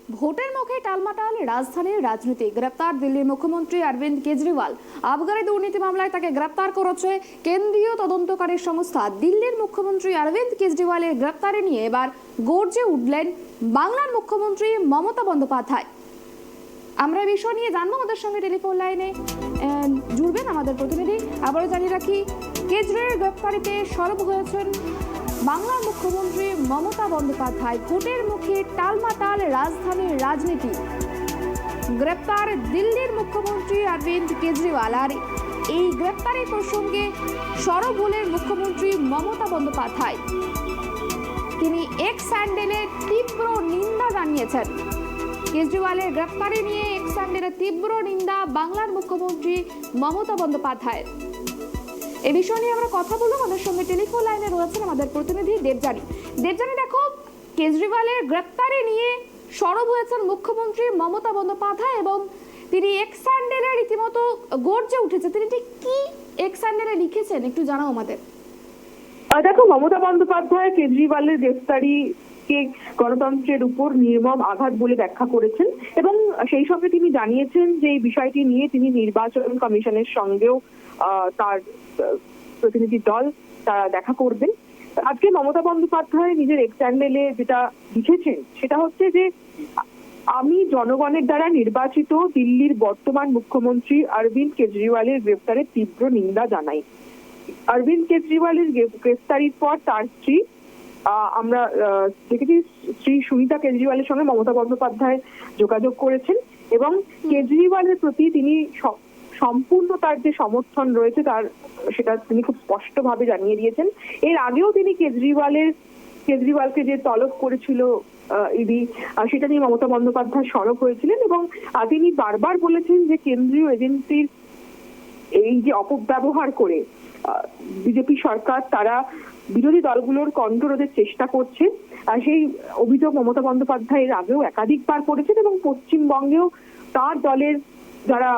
ভোটের মুখে টালমাটাল রাজধানীর রাজনীতি, গ্রেপ্তার দিল্লির মুখ্যমন্ত্রী অরবিন্দ কেজরিওয়াল। আবগারি দুর্নীতি মামলায় তাকে গ্রেপ্তার করেছে কেন্দ্রীয় তদন্তকারী সংস্থা। দিল্লির মুখ্যমন্ত্রী অরবিন্দ কেজরিওয়ালের গ্রেপ্তারে নিয়ে এবার গর্জে উঠলেন বাংলার মুখ্যমন্ত্রী মমতা বন্দ্যোপাধ্যায়। আমরা এই বিষয় নিয়ে জানবো, আমাদের সঙ্গে টেলিফোন লাইনে জুড়বেন আমাদের প্রতিনিধি। আবারও জানিয়ে রাখি, কেজরিওয়ালের গ্রেপ্তারিতে সরব হয়েছেন বাংলার মুখ্যমন্ত্রী মমতা বন্দ্যোপাধ্যায়। ভোটের মুখে টালমাটাল রাজধানীর রাজনীতি, গ্রেপ্তার দিল্লির মুখ্যমন্ত্রী অরবিন্দ কেজরিওয়াল। আর এই গ্রেপ্তারের প্রসঙ্গে সরব হলেন মুখ্যমন্ত্রী মমতা বন্দ্যোপাধ্যায়। তিনি এক্স হ্যান্ডেলে তীব্র নিন্দা জানিয়েছেন। কেজরিওয়ালের গ্রেপ্তারি নিয়ে এক্স হ্যান্ডেলে তীব্র নিন্দা বাংলার মুখ্যমন্ত্রী মমতা বন্দ্যোপাধ্যায়ের। এই বিষয় নিয়ে আমরা কথা বলবো। আমাদের সঙ্গে টেলিফোন লাইনে রয়েছেন আমাদের প্রতিনিধি দেবযানী। দেবযানী, দেখো, কেজরিওয়ালের গ্রেপ্তারি নিয়ে সরব হয়েছেন মুখ্যমন্ত্রী মমতা বন্দ্যোপাধ্যায় এবং তিনি এক্স হ্যান্ডেলে রীতিমতো গর্জে উঠেছে। তিনি ঠিক কি এক্স হ্যান্ডেলে লিখেছেন একটু জানাও আমাদের। দেখো, মমতা বন্দ্যোপাধ্যায় কেজরিওয়ালের গ্রেফতারিকে গণতন্ত্রের উপর নির্মম আঘাত বলে ব্যাখ্যা করেছেন এবং সেই সঙ্গে তিনি জানিয়েছেন যে এই বিষয়টি নিয়ে তিনি নির্বাচন কমিশনের সঙ্গেও তার প্রতিনিধি দল তারা দেখা করবেন। আজকে মমতা বন্দ্যোপাধ্যায় নিজের এক্স হ্যান্ডেলে যেটা লিখেছেন সেটা হচ্ছে যে, আমি জনগণের দ্বারা নির্বাচিত দিল্লির বর্তমান মুখ্যমন্ত্রী অরবিন্দ কেজরিওয়ালের গ্রেফতারের তীব্র নিন্দা জানাই। অরবিন্দ কেজরিওয়ালের গ্রেফতারির পর তার স্ত্রী, আমরা দেখেছি, শ্রী সুনিতা কেজরিওয়ালের সঙ্গে মমতা বন্দ্যোপাধ্যায় যোগাযোগ করেছেন এবং কেজরিওয়ালের প্রতি তিনি সম্পূর্ণ তার যে সমর্থন রয়েছে তার সেটা তিনি খুব স্পষ্টভাবে জানিয়ে দিয়েছেন। এর আগেও তিনি কেজরিওয়ালকে যে তলব করেছিল ইডি, সেটা নিয়ে মমতা বন্দ্যোপাধ্যায় সরব হয়েছিলেন এবং তিনি বারবার বলেছেন যে কেন্দ্রীয় এজেন্সির এই যে অপব্যবহার করে বিজেপি সরকার তারা বিরোধী দলগুলোর কণ্ঠরোধের চেষ্টা করছে। সেই অভিযোগ মমতা বন্দ্যোপাধ্যায় এর আগেও একাধিকবার করেছেন এবং পশ্চিমবঙ্গেও তার দলের যারা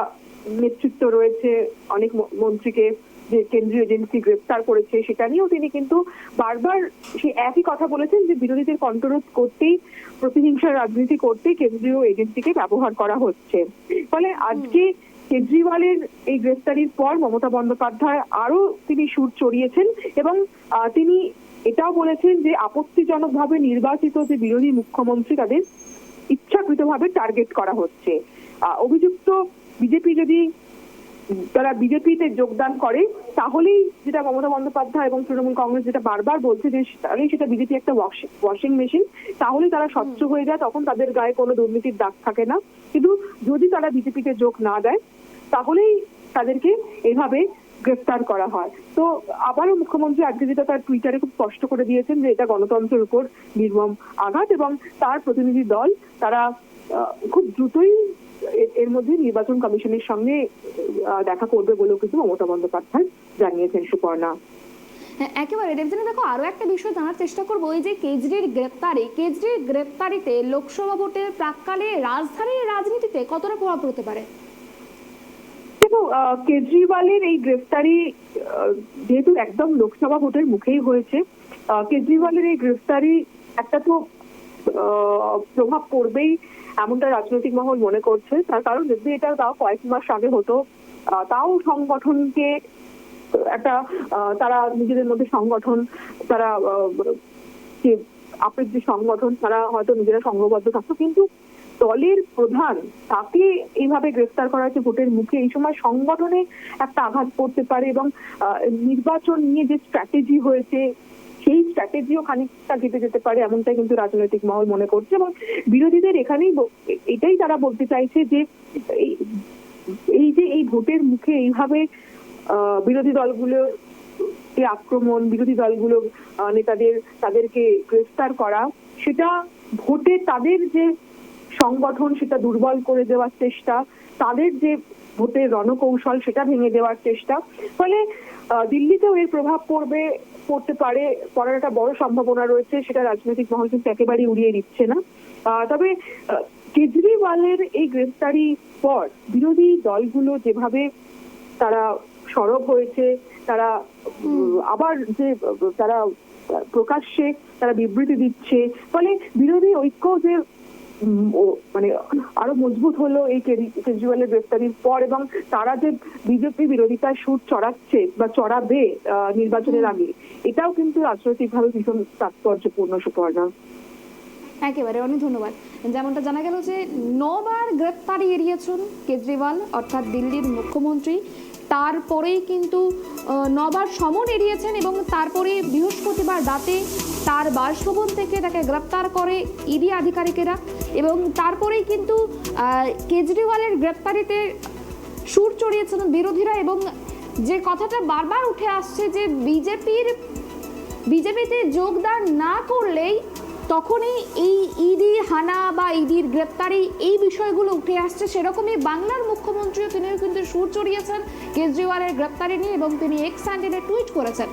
নেতৃত্ব রয়েছে, অনেক মন্ত্রীকে যে কেন্দ্রীয় এজেন্সি গ্রেফতার করেছে সেটা নিয়েও তিনি কিন্তু বারবার সে একই কথা বলেছেন যে বিরোধীদের কণ্ঠরোধ করতেই, প্রতিহিংসার রাজনীতি করতেই কেন্দ্রীয় এজেন্সিকে ব্যবহার করা হচ্ছে। ফলে আজকে কেজরিওয়ালের এই গ্রেফতারির পর মমতা বন্দ্যোপাধ্যায় আরো তিনি সুর চড়িয়েছেন এবং তিনি এটাও বলেছেন যে আপত্তিজনকভাবে নির্বাচিত যে বিরোধী মুখ্যমন্ত্রী তাদের ইচ্ছাকৃতভাবে টার্গেট করা হচ্ছে। অভিযুক্ত বিজেপি যদি তারা বিজেপিতে যোগদান করে তাহলেই, যেটা মমতা বন্দ্যোপাধ্যায় এবং তৃণমূল কংগ্রেস যেটা বারবার বলছে যে তাহলেই সেটা বিজেপি একটা ওয়াশিং মেশিন, তাহলে তারা স্বচ্ছ হয়ে যায়, তখন তাদের গায়ে কোনো দুর্নীতির দাগ থাকে না। কিন্তু যদি তারা বিজেপিতে যোগ না দেয় তাহলেই তাদেরকে এভাবে গ্রেফতার করা হয়। তো আবারও মুখ্যমন্ত্রী আজকে যেটা তার টুইটারে খুব স্পষ্ট করে দিয়েছেন যে এটা গণতন্ত্রের উপর নির্মম আঘাত এবং তার প্রতিনিধি দল তারা খুব দ্রুতই এর মধ্যে নির্বাচন কমিশনের সঙ্গে দেখা করবে বলেও কিন্তু মমতা বন্দ্যোপাধ্যায় জানিয়েছেন। সুপর্ণা, একেবারে দেবযানী, দেখো, আরো একটা বিষয় জানার চেষ্টা করবো। এই যে কেজরির গ্রেপ্তারিতে লোকসভা ভোটের প্রাক্কালে রাজধানীর রাজনীতিতে কতটা প্রভাব পড়তে পারে? দেখো, কেজরিওয়ালের এই গ্রেফতারি যেহেতু একদম লোকসভা ভোটের মুখেই হয়েছে, কেজরিওয়ালের এই গ্রেফতারি একটা তো প্রভাব পড়বেই এমনটা রাজনৈতিক মহল মনে করছে। তার কারণ যদি এটা তাও কয়েক মাস আগে হতো, তাও সংগঠনকে একটা তারা নিজেদের মধ্যে সংগঠন, তারা আপনার যে সংগঠন তারা হয়তো নিজেরা সংঘবদ্ধ থাকতো, কিন্তু দলের প্রধান তাকে এইভাবে গ্রেফতার করা হচ্ছে ভোটের মুখে। এই সময় সংগঠনে একটা আঘাত পড়তে পারে এবং নির্বাচন নিয়ে যে স্ট্র্যাটেজি হয়েছে সেই স্ট্র্যাটেজিও খানিকটা ঘেটে যেতে পারে, এমনটাই কিন্তু রাজনৈতিক মহল মনে করছে। এবং বিরোধীদের এখানেই এটাই তারা বলতে চাইছে যে এই যে এই ভোটের মুখে এইভাবে বিরোধী দলগুলোর আক্রমণ, বিরোধী দলগুলো তাদেরকে গ্রেফতার করা, সেটা ভোটে তাদের যে সংগঠন সেটা দুর্বল করে দেওয়ার চেষ্টা, তাদের যে ভোটের রণকৌশল সেটা ভেঙে দেওয়ার চেষ্টা। ফলে দিল্লিতেও এর প্রভাব পড়তে পারে, পড়ার একটা বড় সম্ভাবনা রয়েছে, সেটা রাজনৈতিক মহল কিন্তু একেবারেই উড়িয়ে দিচ্ছে না। তবে কেজরিওয়ালের এই গ্রেফতারি পর বিরোধী দলগুলো যেভাবে তারা সরব হয়েছে, তারা আবার যে তারা প্রকাশ্যে তারা বিবৃতি দিচ্ছে, ফলে বিরোধী ঐক্য যে মানে আরো মজবুত হলো এই কেজরিওয়ালের গ্রেফতারির পর, এবং তারা যে বিজেপি বিরোধিতার সুর চড়াচ্ছে বা চড়াবে নির্বাচনের আগে, এটাও কিন্তু রাজনৈতিকভাবে ভীষণ তাৎপর্যপূর্ণ। সুপর্ণা, একেবারে অনেক ধন্যবাদ। যেমনটা জানা গেল যে 9 বার গ্রেপ্তারি এড়িয়েছেন কেজরিওয়াল অর্থাৎ দিল্লির মুখ্যমন্ত্রী, তারপরেই কিন্তু 9 বার সমন এড়িয়েছেন এবং তারপরে বৃহস্পতিবার রাতে তার বাসভবন থেকে তাকে গ্রেপ্তার করে ইডি আধিকারিকেরা, এবং তারপরেই কিন্তু কেজরিওয়ালের গ্রেপ্তারিতে সুর চড়িয়েছেন বিরোধীরা। এবং যে কথাটা বারবার উঠে আসছে যে বিজেপিতে যোগদান না করলেই তখনই এই ইডি হানা বা ইডির গ্রেপ্তারি এই বিষয়গুলো উঠে আসছে, সেরকমই বাংলার মুখ্যমন্ত্রীও তিনিও কিন্তু সুর চড়িয়েছেন কেজরিওয়ালের গ্রেপ্তারি নিয়ে এবং তিনি এক্স হ্যান্ডেলে টুইট করেছেন